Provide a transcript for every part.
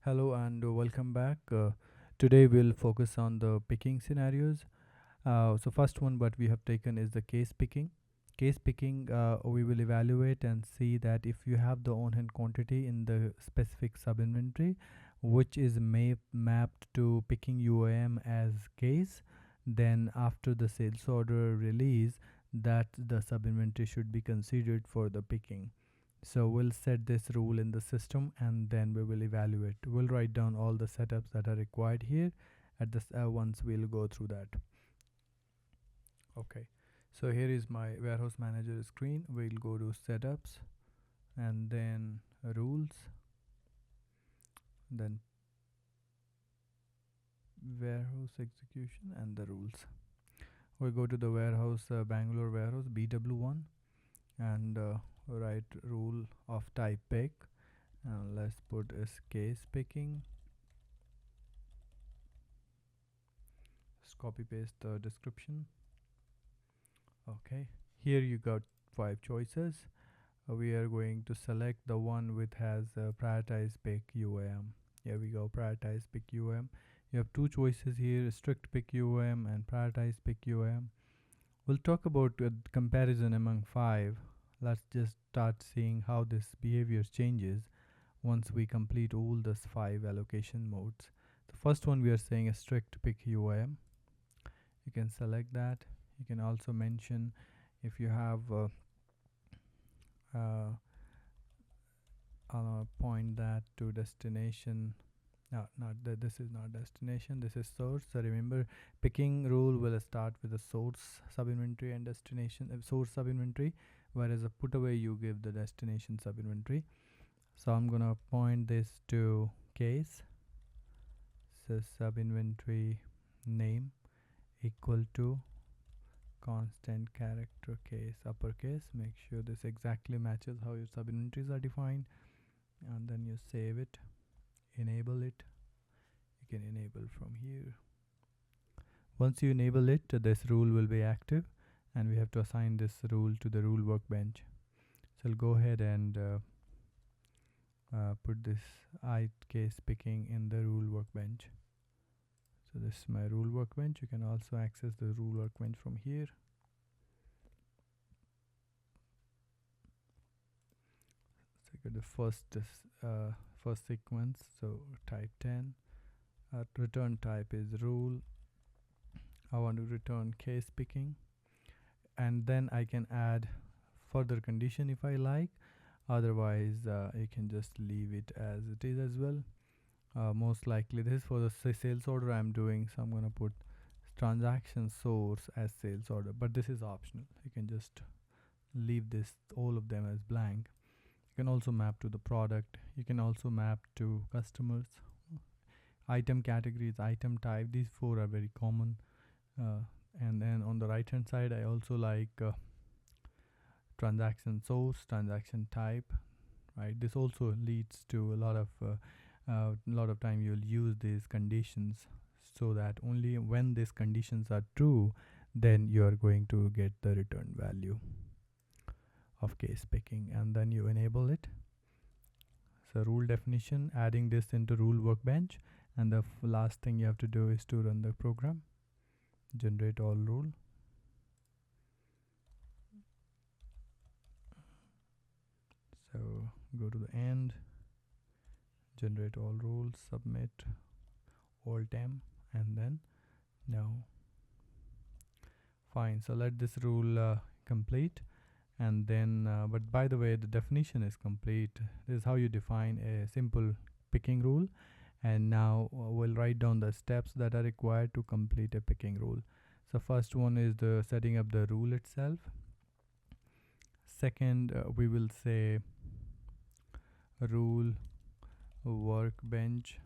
Hello and welcome back. Today we'll focus on the picking scenarios. So first one what we have taken is the case picking. Case picking, we will evaluate and see that if you have the on-hand quantity in the specific sub-inventory, which is mapped to picking UAM as case, then after the sales order release, that the sub-inventory should be considered for the picking. So we'll set this rule in the system and then we will evaluate. We'll write down all the setups that are required here at this once we'll go through that. Okay, so here is my warehouse manager screen. We'll go to setups and then rules, then warehouse execution and the rules. We'll go to the warehouse, Bangalore warehouse BW1, and write rule of type pick, and let's put as case picking. Just copy paste the description. Okay, here you got 5 choices. We are going to select the one which has prioritize pick UAM. Here we go, prioritize pick UAM. You have 2 choices here, strict pick UAM and prioritize pick UAM. We'll talk about comparison among 5. Let's just start seeing how this behavior changes once we complete all these 5 allocation modes. The first one we are saying a strict pick UAM. You can select that. You can also mention if you have point that to destination. No, this is not destination, this is source. So remember, picking rule will start with the source sub inventory and destination source sub inventory, whereas a put away you give the destination sub inventory. So I'm gonna point this to case. So sub inventory name equal to constant character case uppercase. Make sure this exactly matches how your sub inventories are defined, and then you save it, enable it. You can enable from here. Once you enable it, this rule will be active, and we have to assign this rule to the rule workbench. So I'll go ahead and put this case picking in the rule workbench. So this is my rule workbench. You can also access the rule workbench from here. So I got the first sequence. So type 10. Return type is rule. I want to return case picking, and then I can add further condition if I like. Otherwise, you can just leave it as it is as well. Most likely this is for the sales order I'm doing, so I'm gonna put transaction source as sales order, but this is optional. You can just leave this all of them as blank. You can also map to the product. You can also map to customers, item categories, item type. These 4 are very common. And then on the right hand side I also like transaction source, transaction type, right? This also leads to a lot of time you'll use these conditions, so that only when these conditions are true, then you are going to get the return value of case picking, and then you enable it. So rule definition, adding this into rule workbench, and the last thing you have to do is to run the program, generate all rule. So go to the end, generate all rules, submit, alt M, and then now fine. So let this rule complete, and then but by the way, the definition is complete. This is how you define a simple picking rule. And now we'll write down the steps that are required to complete a picking rule. So first one is the setting up the rule itself. Second, we will say rule workbench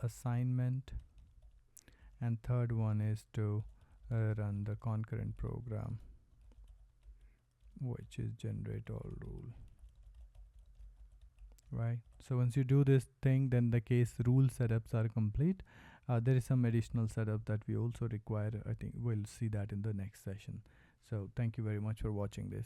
assignment, and third one is to run the concurrent program, which is generate all rule, right? So once you do this thing, then the case rule setups are complete. There is some additional setup that we also require. I think we'll see that in the next session. So thank you very much for watching this.